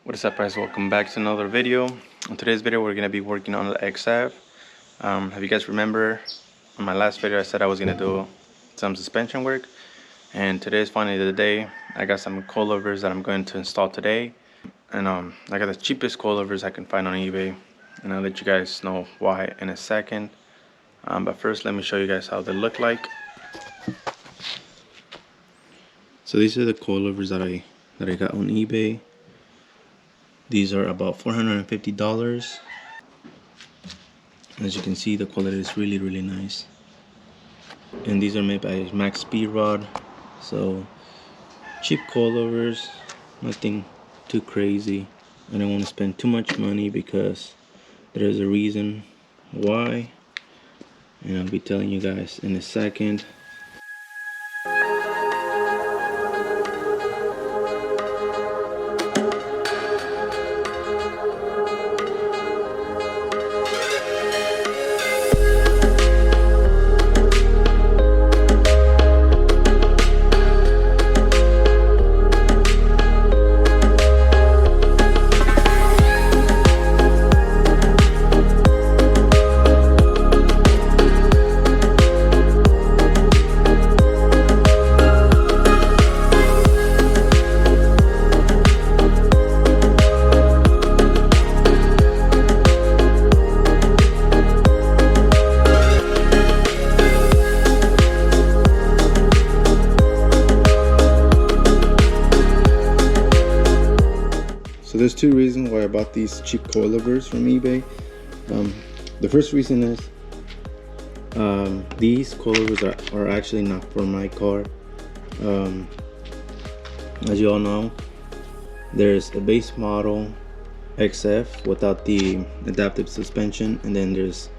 What is up, guys? Welcome back to another video. In today's video we're going to be working on the XF. Have you guys remember on my last video I said I was going to do some suspension work, and today is finally the day. I got some coilovers that I'm going to install today, and I got the cheapest coilovers I can find on eBay, and I'll let you guys know why in a second. But first let me show you guys how they look like. So these are the coilovers that I got on eBay. These are about $450. As you can see, the quality is really nice. And these are made by Max Speed Rod. So cheap coilovers, nothing too crazy. I don't want to spend too much money because there is a reason why, and I'll be telling you guys in a second. So there's two reasons why I bought these cheap coilovers from eBay. The first reason is these coilovers are actually not for my car. As you all know, there's a base model XF without the adaptive suspension, and then there's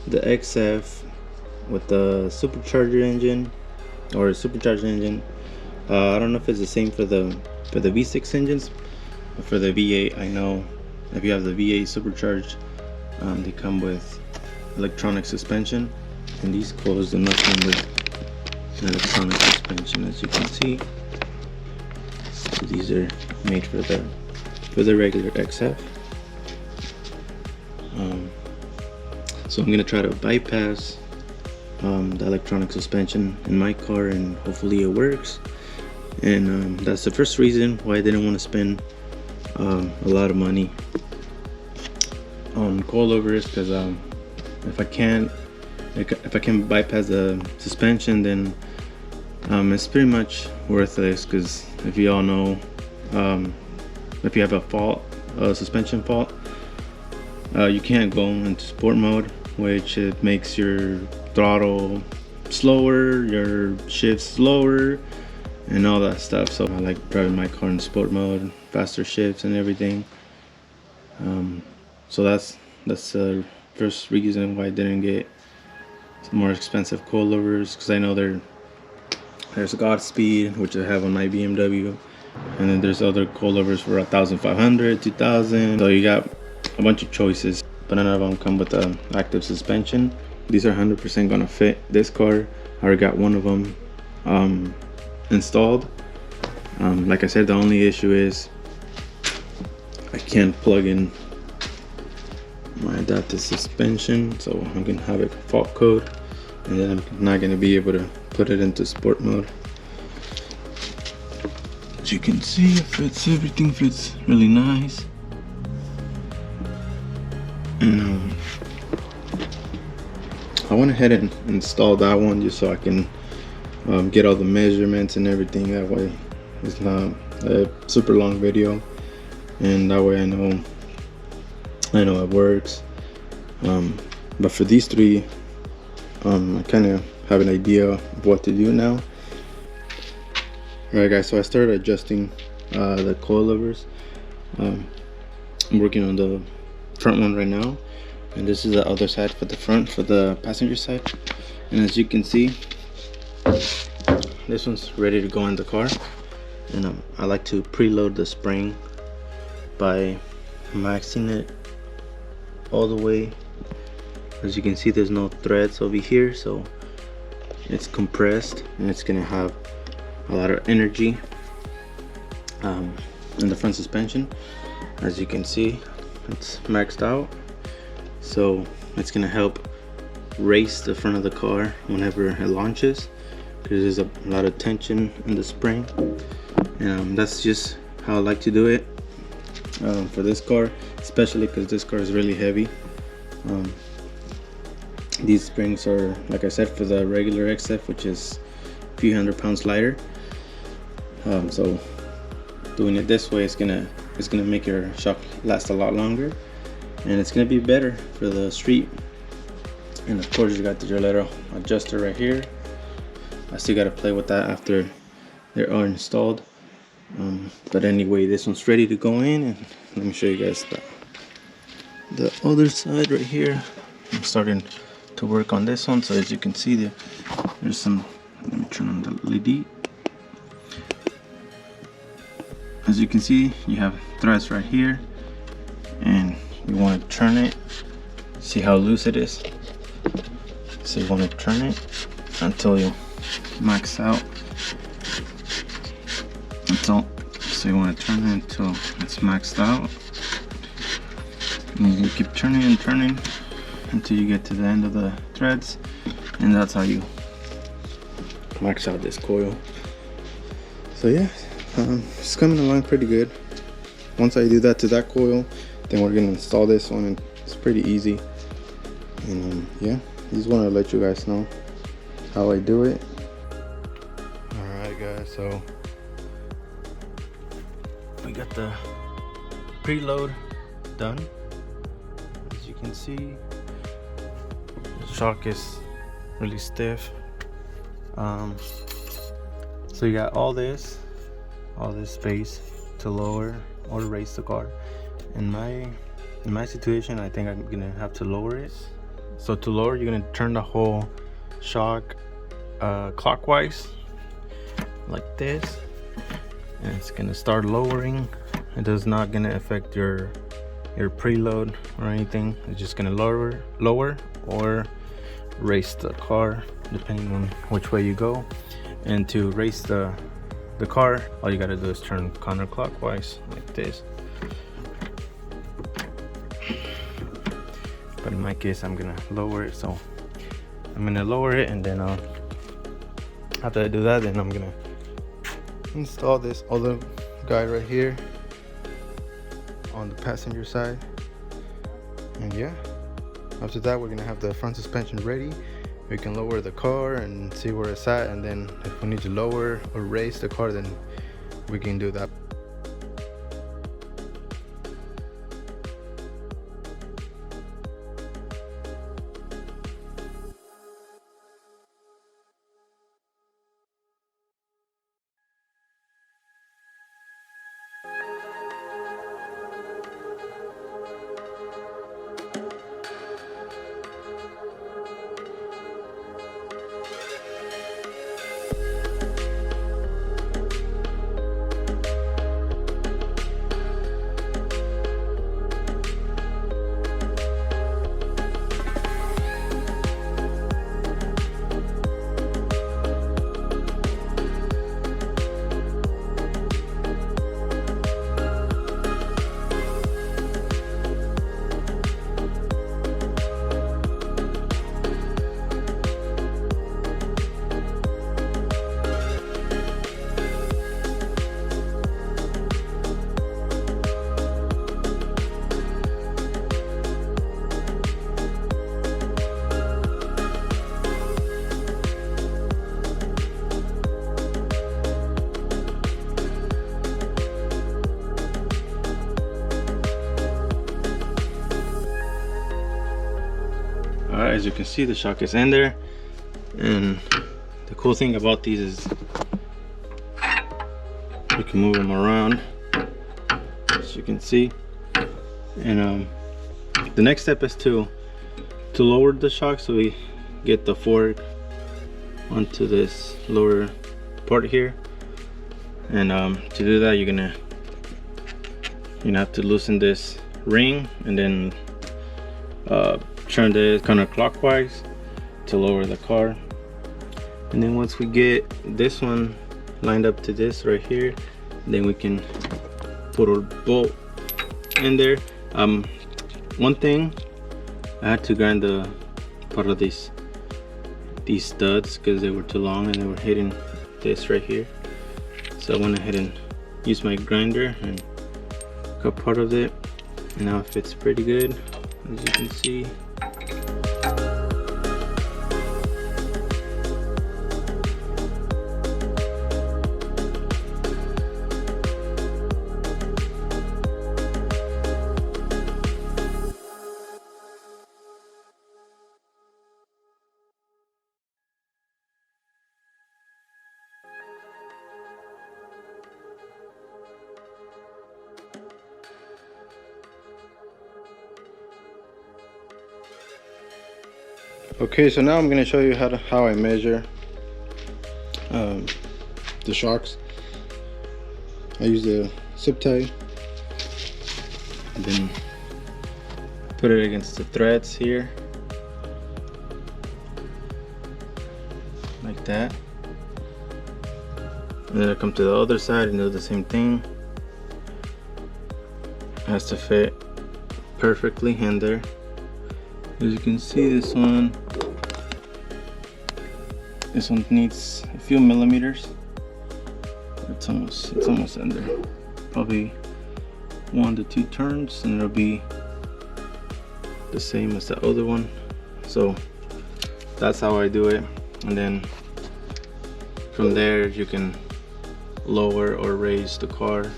the XF with the supercharger engine, or supercharged engine. I don't know if it's the same for the V6 engines. For the V8, I know if you have the V8 supercharged, they come with electronic suspension, and these coilers do not come with electronic suspension, as you can see. So these are made for the regular XF. So I'm gonna try to bypass the electronic suspension in my car, and hopefully it works. And that's the first reason why I didn't want to spend a lot of money on coilovers, because if I can bypass the suspension, then it's pretty much worthless. Because if you all know, if you have a suspension fault, you can't go into sport mode, which it makes your throttle slower, your shifts slower, and all that stuff. So I like driving my car in sport mode, faster shifts and everything. So that's the first reason why I didn't get some more expensive coilovers, because I know there's Godspeed, which I have on my BMW, and then there's other coilovers for 1,500, 2,000. So you got a bunch of choices, but none of them come with the active suspension. These are 100% gonna fit this car. I already got one of them installed. Like I said, the only issue is I can't plug in my adaptive suspension, so I'm gonna have a fault code, and then I'm not gonna be able to put it into sport mode. As you can see, everything fits really nice. And I went ahead and installed that one just so I can get all the measurements and everything. That way it's not a super long video, and that way I know it works. But for these three, I kind of have an idea of what to do now. Alright guys, so I started adjusting the coilovers. I'm working on the front one right now, and this is the other side for the front, for the passenger side. And as you can see, this one's ready to go in the car. And I like to preload the spring by maxing it all the way. As you can see, there's no threads over here, so it's compressed and it's gonna have a lot of energy. and the front suspension. As you can see, it's maxed out, so it's gonna help raise the front of the car whenever it launches, because there's a lot of tension in the spring. And that's just how I like to do it for this car, especially because this car is really heavy. These springs are, like I said, for the regular XF, which is a few hundred pounds lighter. So doing it this way is gonna make your shock last a lot longer, and it's gonna be better for the street. And of course, you got your little adjuster right here. I still gotta play with that after they are installed. But anyway, this one's ready to go in, and let me show you guys the other side right here. I'm starting to work on this one, so as you can see, there's some. Let me turn on the LED. As you can see, you have threads right here, and you want to turn it. See how loose it is? So you want to turn it until you max out. So you want to turn it until it's maxed out, and you keep turning and turning until you get to the end of the threads, and that's how you max out this coil. So yeah, it's coming along pretty good. Once I do that to that coil, then we're gonna install this one, and it's pretty easy. And yeah, just want to let you guys know how I do it. Alright guys, so we got the preload done. As you can see, the shock is really stiff. So you got all this space to lower or raise the car. In my situation, I think I'm gonna have to lower it. So to lower, you're gonna turn the whole shock clockwise like this, and it's gonna start lowering. It is not gonna affect your preload or anything. It's just gonna lower or raise the car depending on which way you go. And to raise the car, all you gotta do is turn counterclockwise like this. But in my case, I'm gonna lower it, so I'm gonna lower it, and then after I do that, then I'm gonna install this other guy right here on the passenger side. And yeah, after that, we're gonna have the front suspension ready. We can lower the car and see where it's at, and then if we need to lower or raise the car, then we can do that. Alright, as you can see, the shock is in there, and the cool thing about these is you can move them around, as you can see. And the next step is to lower the shock, so we get the fork onto this lower part here. And to do that, you're gonna have to loosen this ring, and then turn the counterclockwise to lower the car. And then once we get this one lined up to this right here, then we can total bolt in there. One thing, I had to grind the part of these studs because they were too long and they were hitting this right here. So I went ahead and used my grinder and cut part of it, and now it fits pretty good, as you can see. Okay, so now I'm going to show you how I measure the shocks. I use the zip tie and then put it against the threads here, like that. And then I come to the other side and do the same thing. It has to fit perfectly in there. As you can see, this one needs a few millimeters. It's almost in there. Probably 1 to 2 turns, and it'll be the same as the other one. So that's how I do it. And then from there you can lower or raise the car,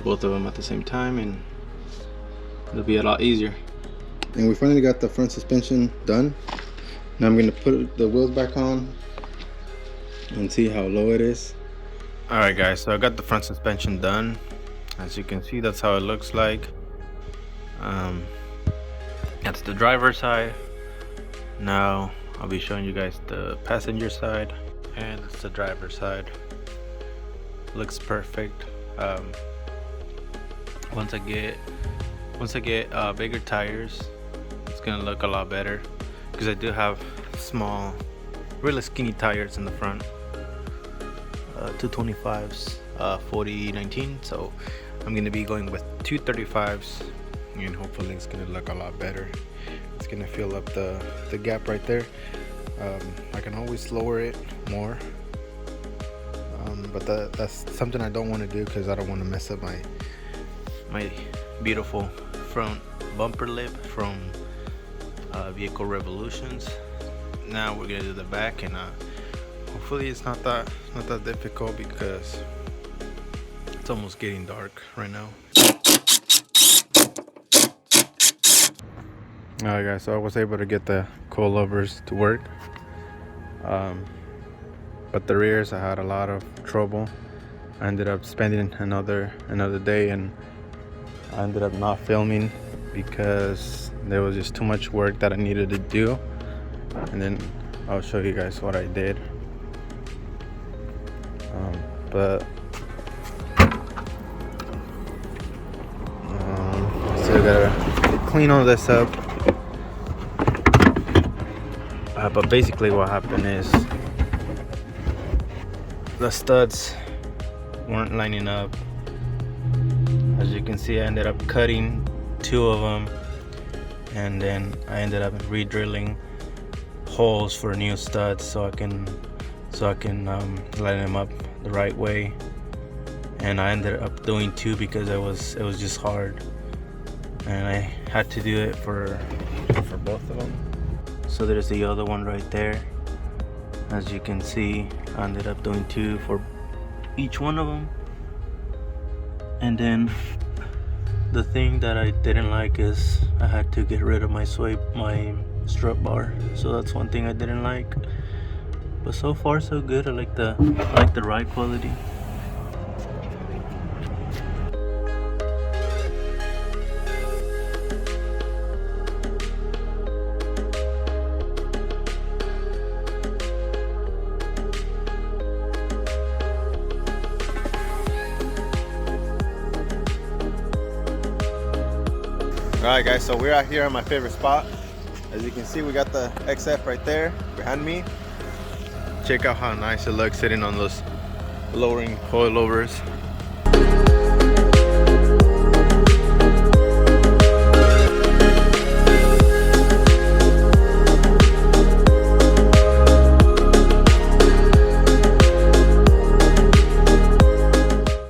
both of them at the same time, and it'll be a lot easier. And we finally got the front suspension done. Now I'm going to put the wheels back on and see how low it is. Alright guys, so I got the front suspension done. As you can see, that's how it looks like. That's the driver's side. Now I'll be showing you guys the passenger side, and it's the driver's side. Looks perfect. Once I get bigger tires, it's gonna look a lot better, because I do have small, really skinny tires in the front, 225s, 40/19. So I'm gonna be going with 235s, and hopefully it's gonna look a lot better. It's gonna fill up the gap right there. I can always lower it more, but that's something I don't want to do, because I don't want to mess up my beautiful front bumper lip from Vehicle Revolutions. Now we're gonna do the back, and hopefully it's not that difficult, because it's almost getting dark right now. Alright guys, so I was able to get the coilovers to work, but the rears I had a lot of trouble. I ended up spending another day, and I ended up not filming because there was just too much work that I needed to do. And then I'll show you guys what I did. Still gotta clean all this up. But basically what happened is the studs weren't lining up. As you can see, I ended up cutting 2 of them, and then I ended up re-drilling holes for new studs so I can line them up the right way. And I ended up doing 2 because it was just hard, and I had to do it for both of them. So there's the other one right there. As you can see, I ended up doing 2 for each one of them. And then the thing that I didn't like is I had to get rid of my strut bar. So that's one thing I didn't like. But so far so good. I like the ride quality. Alright guys, so we're out here at my favorite spot. As you can see, we got the XF right there behind me. Check out how nice it looks sitting on those lowering coilovers.